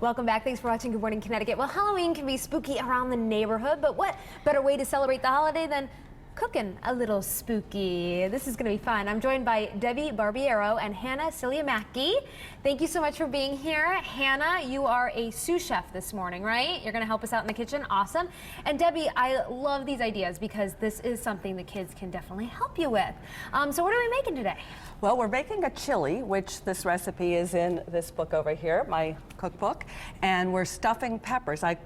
Welcome back. Thanks for watching Good Morning Connecticut. Well, Halloween can be spooky around the neighborhood, but what better way to celebrate the holiday than cooking a little spooky? This is going to be fun. I'm joined by Debbie Barbiero and Hannah Siliamaki. Thank you so much for being here. Hannah, you are a sous chef this morning, right? You're going to help us out in the kitchen. Awesome. And Debbie, I love these ideas because this is something the kids can definitely help you with. So what are we making today? Well, we're making a chili, which this recipe is in this book over here, my cookbook, and we're stuffing peppers. I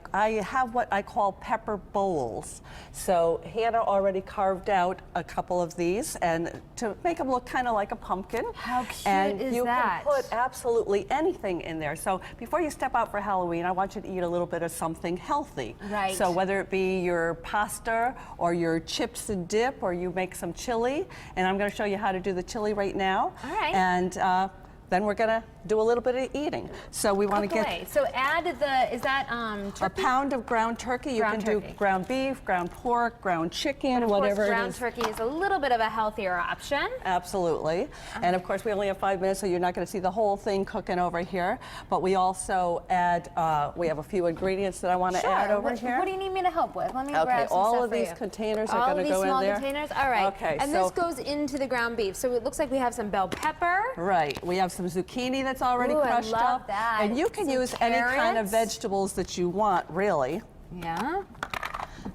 have what I call pepper bowls. So Hannah already carved out a couple of these, and to make them look kind of like a pumpkin. How cute and is you that? can put absolutely anything in there. So before you step out for Halloween, I want you to eat a little bit of something healthy. Right. So whether it be your pasta or your chips and dip, or you make some chili, and I'm going to show you how to do the chili right now. All right. And then we're going to do a little bit of eating. So we want to get... So add the, is that turkey? A pound of ground turkey. You can do ground beef, ground pork, ground chicken, whatever it is. Ground turkey is a little bit of a healthier option. Absolutely. And of course we only have 5 minutes, so you're not going to see the whole thing cooking over here. But we also add, we have a few ingredients that I want to add over here. What do you need me to help with? Let me grab some stuff all of for these you. containers are going to go in there. All these small containers? All right. Okay. And this goes into the ground beef. So it looks like we have some bell pepper. Right. We have some zucchini that's already crushed I love up. that. And you can use any kind of vegetables that you want, really. Yeah.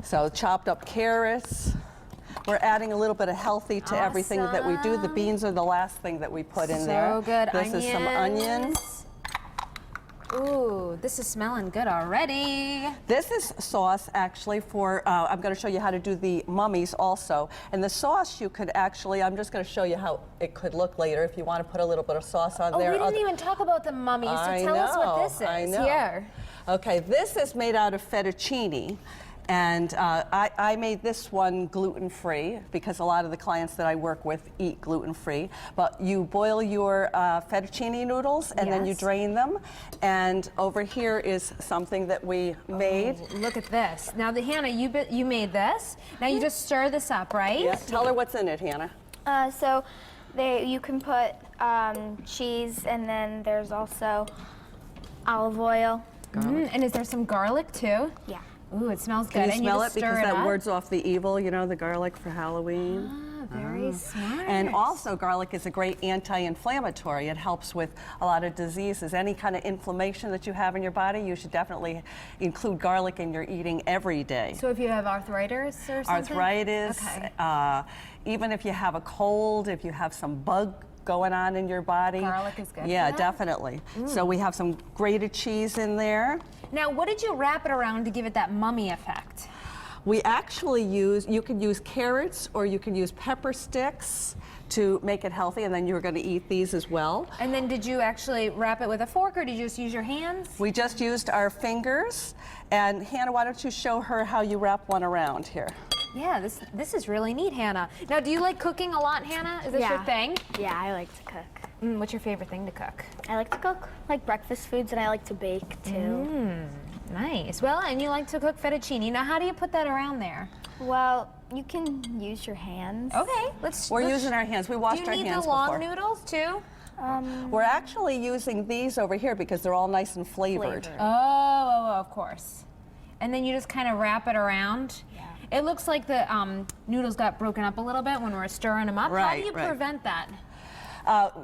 So chopped up carrots. We're adding a little bit of healthy to everything that we do. The beans are the last thing that we put in there. So good. This is some onions. Ooh, this is smelling good already. This is sauce actually for, I'm going to show you how to do the mummies also. And the sauce you could actually, I'm just going to show you how it could look later if you want to put a little bit of sauce on there. Oh, we didn't even talk about the mummies, so tell us what this is. I know. Here. Okay, this is made out of fettuccine. And I made this one gluten-free because a lot of the clients that I work with eat gluten-free. But you boil your fettuccine noodles and then you drain them. And over here is something that we made. Oh, look at this. Now, Hannah, you made this. Now you just stir this up, right? Yeah. Tell her what's in it, Hannah. So you can put cheese, and then there's also olive oil. And is there some garlic too? Yeah. Ooh, it smells good. Can you and smell you it? just Because that up? wards off the evil, you know, the garlic for Halloween. Ah, very smart. And also garlic is a great anti-inflammatory. It helps with a lot of diseases. Any kind of inflammation that you have in your body, you should definitely include garlic in your eating every day. So if you have arthritis or something? Arthritis, okay. Even if you have a cold, if you have some bug going on in your body. Garlic is good. Yeah, for that? definitely. So we have some grated cheese in there. Now, what did you wrap it around to give it that mummy effect? We actually you can use carrots or you can use pepper sticks to make it healthy, and then you're going to eat these as well. And then did you actually wrap it with a fork, or did you just use your hands? We just used our fingers. And Hannah, why don't you show her how you wrap one around here? Yeah, this is really neat, Hannah. Now, do you like cooking a lot, Hannah? Is this your thing? Yeah, I like to cook. What's your favorite thing to cook? I like to cook like breakfast foods, and I like to bake too. Nice. Well, and you like to cook fettuccine. Now, how do you put that around there? Well, you can use your hands. Okay, We're using our hands. We washed our hands before. Do you need the long noodles too? We're actually using these over here because they're all nice and flavored. Oh, of course. And then you just kind of wrap it around. Yeah. It looks like the noodles got broken up a little bit when we were stirring them up. How do you prevent that?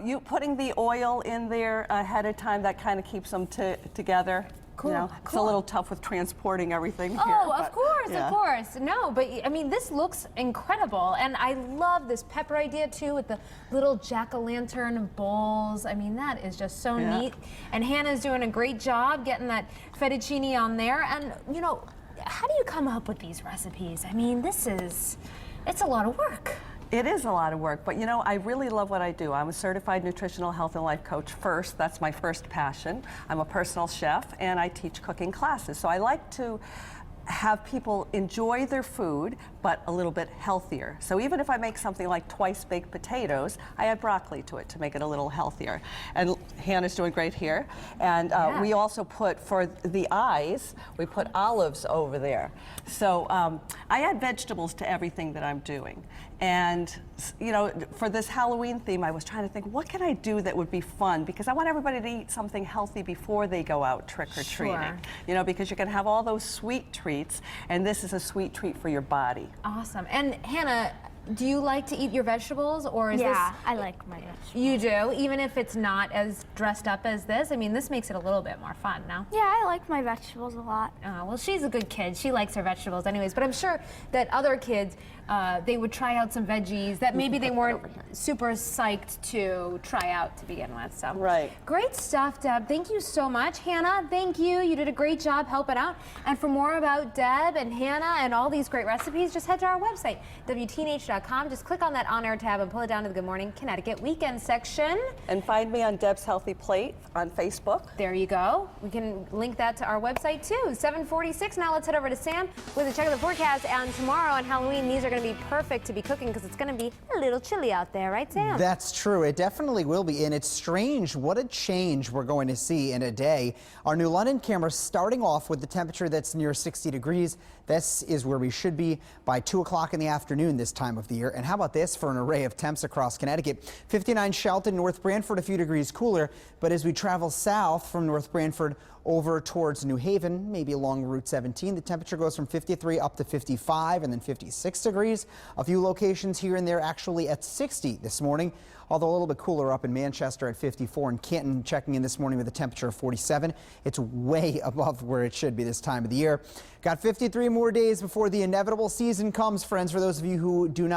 You putting the oil in there ahead of time, that kind of keeps them together. Cool. You know, it's a little tough with transporting everything here. Oh, but, of course, yeah. of course. No, but I mean, this looks incredible. And I love this pepper idea too with the little jack-o'-lantern bowls. I mean, that is just so neat. And Hannah's doing a great job getting that fettuccine on there. And, you know, how do you come up with these recipes? I mean, it's a lot of work. It is a lot of work, but you know, I really love what I do. I'm a certified nutritional health and life coach first. That's my first passion. I'm a personal chef, and I teach cooking classes. So I like to have people enjoy their food, but a little bit healthier. So even if I make something like twice baked potatoes, I add broccoli to it to make it a little healthier. And Hannah's doing great here. And we also put, for the eyes, we put olives over there. So I add vegetables to everything that I'm doing. And you know, for this Halloween theme, I was trying to think, what can I do that would be fun? Because I want everybody to eat something healthy before they go out trick-or-treating. Sure. You know, because you can have all those sweet treats, and this is a sweet treat for your body. Awesome. And Hannah, do you like to eat your vegetables, or is Yeah, this? I like my vegetables. You do, even if it's not as dressed up as this? I mean, this makes it a little bit more fun, no? Yeah, I like my vegetables a lot. Well, she's a good kid. She likes her vegetables anyways, but I'm sure that other kids, they would try out some veggies that maybe they weren't super psyched to try out to begin with. So Right. Great stuff, Deb. Thank you so much. Hannah, thank you. You did a great job helping out. And for more about Deb and Hannah and all these great recipes, just head to our website, WTNH.com. Just click on that on-air tab and pull it down to the Good Morning Connecticut Weekend section. And find me on Deb's Healthy Plate on Facebook. There you go. We can link that to our website too. 7:46. Now let's head over to Sam with a check of the forecast. And tomorrow on Halloween, these are going to be perfect to be cooking because it's going to be a little chilly out there, right, Sam? That's true. It definitely will be. And it's strange what a change we're going to see in a day. Our new London camera starting off with the temperature that's near 60 degrees. This is where we should be by 2 o'clock in the afternoon this time of the year. And how about this for an array of temps across Connecticut? 59 Shelton, North Branford, a few degrees cooler. But as we travel south from North Branford over towards New Haven, maybe along Route 17, the temperature goes from 53 up to 55 and then 56 degrees. A few locations here and there actually at 60 this morning, although a little bit cooler up in Manchester at 54 and Canton checking in this morning with a temperature of 47. It's way above where it should be this time of the year. Got 53 more days before the inevitable season comes, friends. For those of you who do not